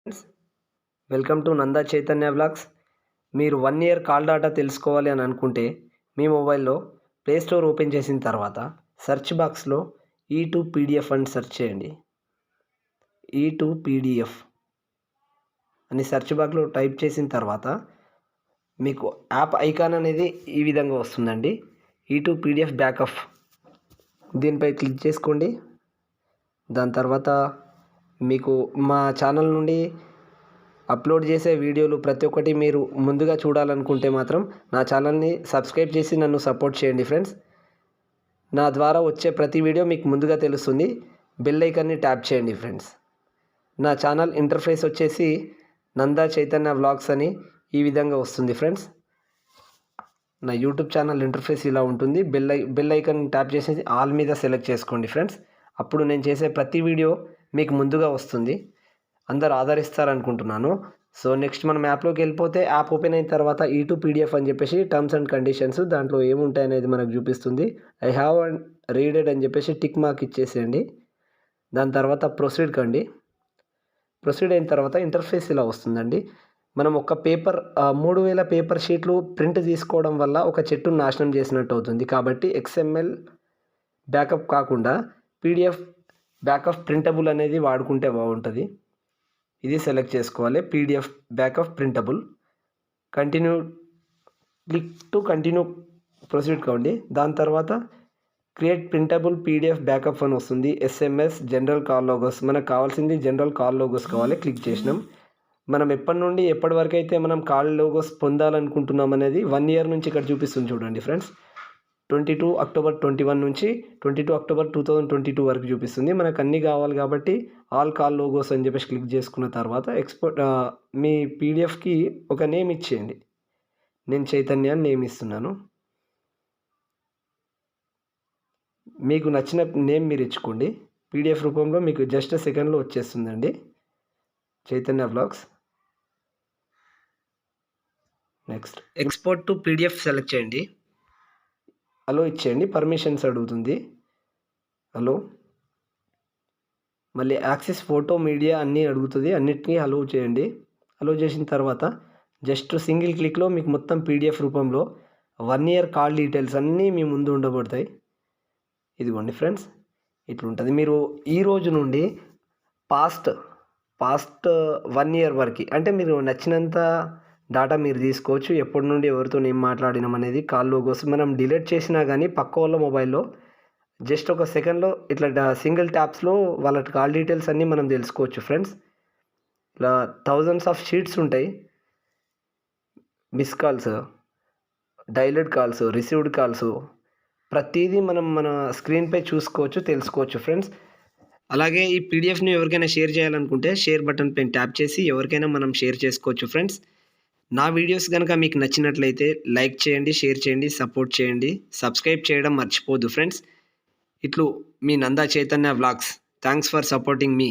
Friends, welcome to Nanda Chaitanya vlogs. మీరు 1 year call data తెలుసుకోవాలి అని అనుకుంటే మీ మొబైల్లో ప్లే స్టోర్ ఓపెన్ చేసిన తర్వాత సెర్చ్ బాక్స్లో ఈ2 పీడిఎఫ్ అని సెర్చ్ చేయండి. ఈ2 పీడిఎఫ్ అని సెర్చ్ బాక్స్లో టైప్ చేసిన తర్వాత మీకు యాప్ ఐకాన్ అనేది ఈ విధంగా వస్తుందండి. ఈ2 పీడిఎఫ్ బ్యాకప్ దీనిపై క్లిక్ చేసుకోండి. దాని తర్వాత మీకు మా ఛానల్ నుండి అప్లోడ్ చేసే వీడియోలు ప్రతి ఒక్కటి మీరు ముందుగా చూడాలనుకుంటే మాత్రం నా ఛానల్ని సబ్స్క్రైబ్ చేసి నన్ను సపోర్ట్ చేయండి ఫ్రెండ్స్. నా ద్వారా వచ్చే ప్రతి వీడియో మీకు ముందుగా తెలుస్తుంది. బెల్ ఐకాన్ని ట్యాప్ చేయండి ఫ్రెండ్స్. నా ఛానల్ ఇంటర్ఫేస్ వచ్చేసి నందా చైతన్య వ్లాగ్స్ అని ఈ విధంగా వస్తుంది ఫ్రెండ్స్. నా యూట్యూబ్ ఛానల్ ఇంటర్ఫేస్ ఇలా ఉంటుంది. బెల్ ఐకాన్ ట్యాప్ చేసి ఆల్ మీద సెలెక్ట్ చేసుకోండి ఫ్రెండ్స్. అప్పుడు నేను చేసే ప్రతి వీడియో మీకు ముందుగా వస్తుంది. అందరు ఆదరిస్తారనుకుంటున్నాను. సో నెక్స్ట్ మనం యాప్లోకి వెళ్ళిపోతే యాప్ ఓపెన్ అయిన తర్వాత ఈ2 పీడిఎఫ్ అని చెప్పేసి టర్మ్స్ అండ్ కండిషన్స్ దాంట్లో ఏముంటాయి అనేది మనకు చూపిస్తుంది. ఐ హ్యావ్ అండ్ రీడెడ్ అని చెప్పేసి టిక్ మార్క్ ఇచ్చేసేయండి. దాని తర్వాత ప్రొసీడ్ కండి. ప్రొసీడ్ అయిన తర్వాత ఇంటర్ఫేస్ ఇలా వస్తుందండి. మనం ఒక పేపర్ 3000 పేపర్ షీట్లు ప్రింట్ తీసుకోవడం వల్ల ఒక చెట్టును నాశనం చేసినట్టు అవుతుంది. కాబట్టి XML బ్యాకప్ కాకుండా పీడిఎఫ్ బ్యాకప్ ప్రింటబుల్ అనేది వాడుకుంటే బాగుంటుంది. ఇది సెలెక్ట్ చేసుకోవాలి. PDF backup printable. Continue click to continue proceed కావండి. దాని తర్వాత క్రియేట్ ప్రింటబుల్ పీడిఎఫ్ బ్యాకప్ అని వస్తుంది. SMS జనరల్ కాల్ లోగోస్ మనకు కావాల్సింది జనరల్ కాల్ లోగోస్ కావాలి. క్లిక్ చేసినాం. మనం ఎప్పటి నుండి ఎప్పటి వరకు అయితే మనం కాల్ లోగోస్ పొందాలనుకుంటున్నాం అనేది 1 ఇయర్ నుంచి ఇక్కడ చూపిస్తుంది చూడండి ఫ్రెండ్స్. 22 అక్టోబర్ 21 నుంచి 22 అక్టోబర్ 2022 వరకు చూపిస్తుంది. మనకు అన్నీ కావాలి కాబట్టి ఆల్ కాల్ లోగోస్ అని చెప్పేసి క్లిక్ చేసుకున్న తర్వాత ఎక్స్పోర్ట్ మీ పీడిఎఫ్కి ఒక నేమ్ ఇచ్చేయండి. నేను చైతన్య అని నేమ్ ఇస్తున్నాను. మీకు నచ్చిన నేమ్ మీరు ఇచ్చుకోండి. పీడిఎఫ్ రూపంలో మీకు జస్ట్ సెకండ్లో వచ్చేస్తుందండి. Chaitanya vlogs. Next export to PDF select చేయండి. అలో ఇచ్చేయండి. పర్మిషన్స్ అడుగుతుంది. హలో. మళ్ళీ యాక్సెస్ ఫోటో మీడియా అన్నీ అడుగుతుంది. అన్నిటినీ అలో చేయండి. అలో చేసిన తర్వాత జస్ట్ సింగిల్ క్లిక్లో మీకు మొత్తం పీడిఎఫ్ రూపంలో 1 ఇయర్ కాల్ డీటెయిల్స్ అన్నీ మీ ముందు ఉండబడతాయి. ఇదిగోండి ఫ్రెండ్స్, ఇట్లుంటుంది. మీరు ఈ రోజు నుండి పాస్ట్ 1 ఇయర్ వరకు అంటే మీరు నచ్చినంత డాటా మీరు తీసుకోవచ్చు. ఎప్పటి నుండి ఎవరితో ఏం మాట్లాడినాం అనేది కాల్ లోగోస్ మనం డిలీట్ చేసినా కానీ పక్క వాళ్ళ మొబైల్లో జస్ట్ ఒక సెకండ్లో ఇట్లా సింగిల్ ట్యాప్స్లో వాళ్ళ కాల్ డీటెయిల్స్ అన్నీ మనం తెలుసుకోవచ్చు ఫ్రెండ్స్. ఇలా థౌజండ్స్ ఆఫ్ షీట్స్ ఉంటాయి. Miss calls, dialled calls, received calls ప్రతిదీ మనం మన స్క్రీన్పై చూసుకోవచ్చు, తెలుసుకోవచ్చు ఫ్రెండ్స్. అలాగే ఈ పీడిఎఫ్ని ఎవరికైనా షేర్ చేయాలనుకుంటే షేర్ బటన్ పైన ట్యాప్ చేసి ఎవరికైనా మనం షేర్ చేసుకోవచ్చు ఫ్రెండ్స్. నా వీడియోస్ కనుక మీకు నచ్చినట్లయితే లైక్ చేయండి, షేర్ చేయండి, సపోర్ట్ చేయండి, సబ్స్క్రైబ్ చేయడం మర్చిపోద్దు ఫ్రెండ్స్. ఇట్లు మీ Nanda Chaitanya vlogs. Thanks for supporting me.